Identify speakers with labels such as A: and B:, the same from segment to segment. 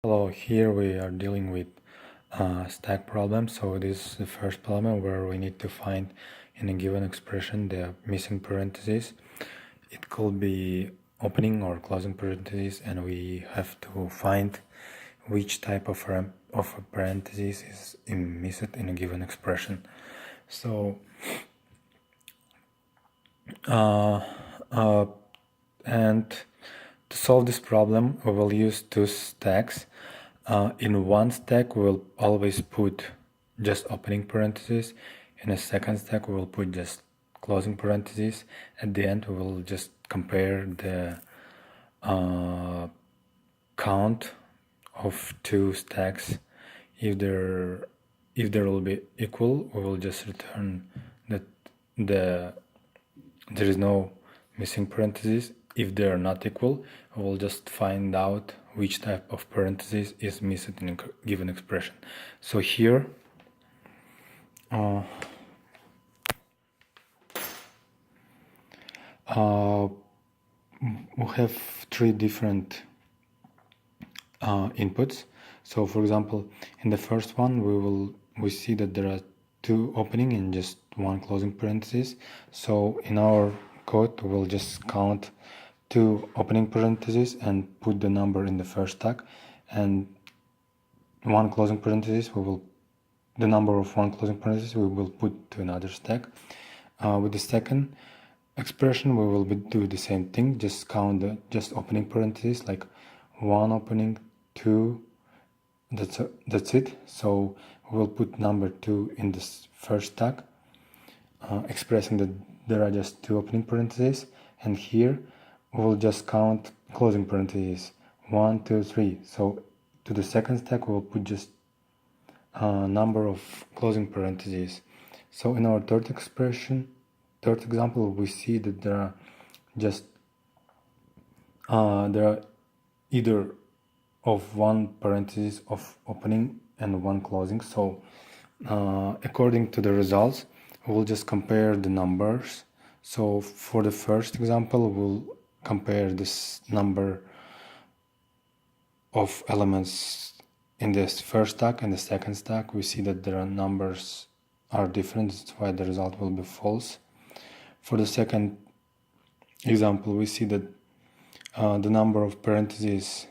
A: Hello, here we are dealing with stack problem. So this is the first problem where we need to find in a given expression the missing parentheses. It could be opening or closing parentheses, and we have to find which type of a parentheses is missed in a given expression. So and to solve this problem, we will use two stacks. In one stack, we will always put just opening parentheses. In a second stack, we will put just closing parentheses. At the end, we will just compare the count of two stacks. If there will be equal, we will just return that there is no missing parentheses. If they are not equal, we will just find out which type of parentheses is missing in a given expression. So here we have three different inputs. So for example, in the first one we see that there are two opening and just one closing parenthesis. So in our code we will just count two opening parentheses and put the number in the first stack, and one closing parenthesis the number of one closing parenthesis we will put to another stack. With the second expression we will do the same thing, just count the just opening parentheses, like one opening, two, that's it. So we will put number 2 in this first stack, expressing that there are just two opening parentheses, and here we will just count closing parentheses, 1, 2, 3. So to the second stack we will put just number of closing parentheses. So in our third example, we see that there are just there are either of one parenthesis of opening and one closing. So according to the results, we'll just compare the numbers. So for the first example, we'll compare this number of elements in this first stack and the second stack. We see that their numbers are different, that's why the result will be false. For the second example, we see that the number of parentheses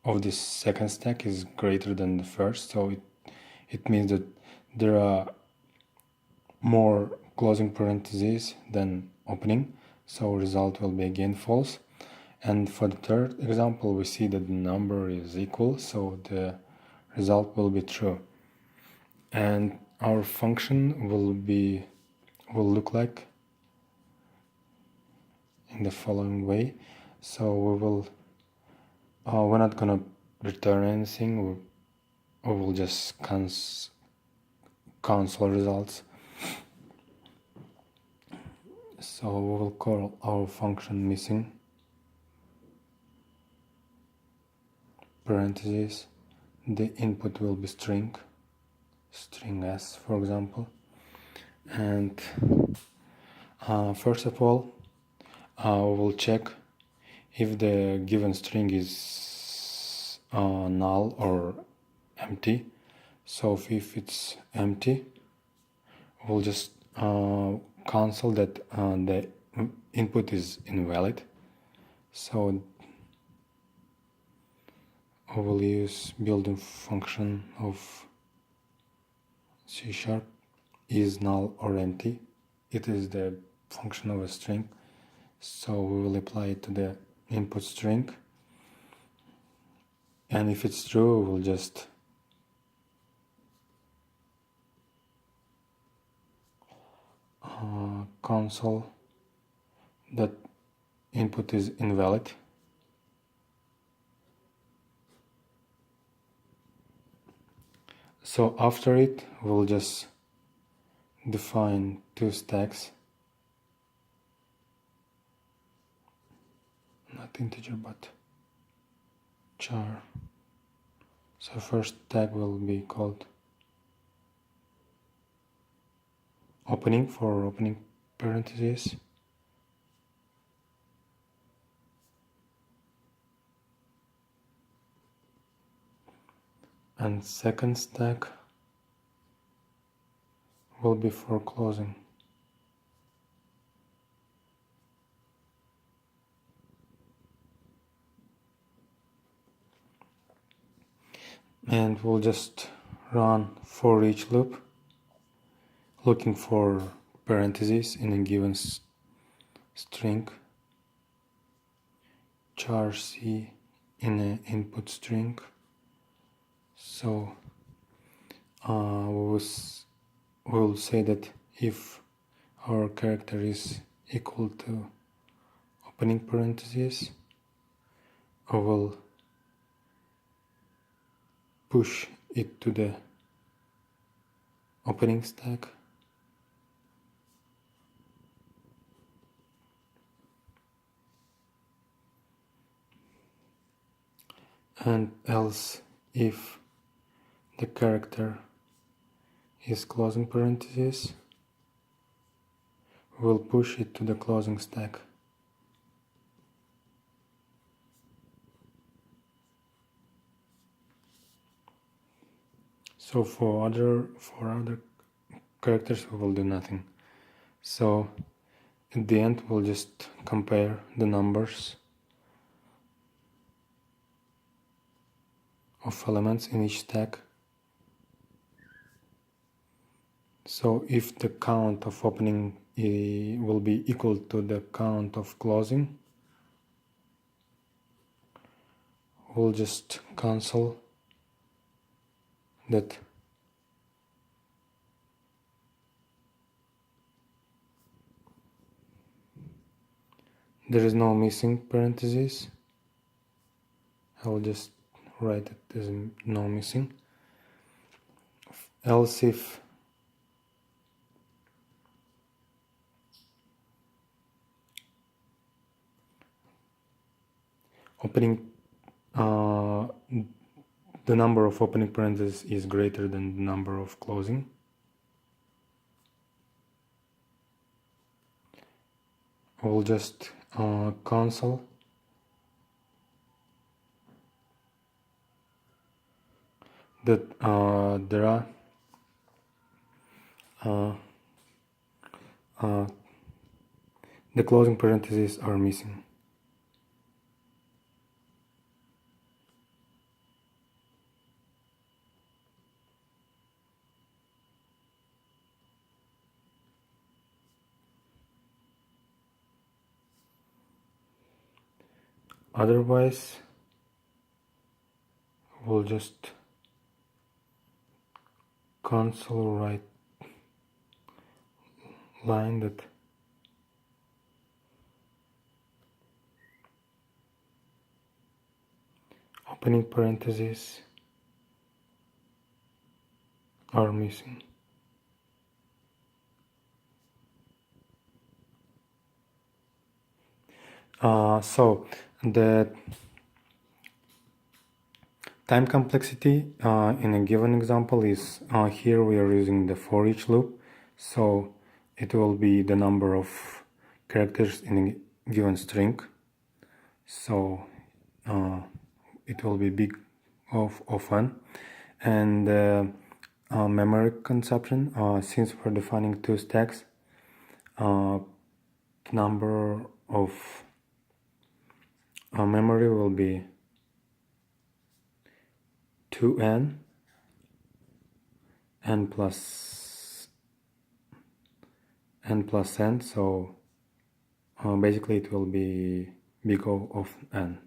A: of this second stack is greater than the first, so it means that there are more closing parentheses than opening, so result will be again false. And for the third example, we see that the number is equal, so the result will be true. And our function will look like in the following way. So we're not gonna return anything, we will just console results. So we will call our function missing parentheses. The input will be string s, for example. And first of all, we will check if the given string is null or empty. So if it's empty, we'll just console that the input is invalid. So I will use built-in function of C# is null or empty. It is the function of a string, so we will apply it to the input string, and if it's true we will just console that input is invalid. So after it, we'll just define two stacks, not integer but char. So first tag will be called opening for opening parentheses, and second stack will be for closing. And we'll just run for each loop, looking for parentheses in a given string, char c in an input string. So we'll say that if our character is equal to opening parentheses, I will push it to the opening stack, and else if the character is closing parentheses, we'll push it to the closing stack. So for other characters we will do nothing. So at the end we'll just compare the numbers of elements in each stack. So if the count of opening will be equal to the count of closing, we'll just cancel that. There is no missing parentheses. I'll just write it as no missing. Else if opening the number of opening parentheses is greater than the number of closing, we'll just cancel that there are the closing parentheses are missing. Otherwise, we'll just cancel right line that opening parentheses are missing. So the time complexity in a given example is here we are using the for each loop, so it will be the number of characters in a given string, so it will be big of n. And memory consumption, since we're defining two stacks, number of memory will be 2n n plus n, so basically it will be big O of n.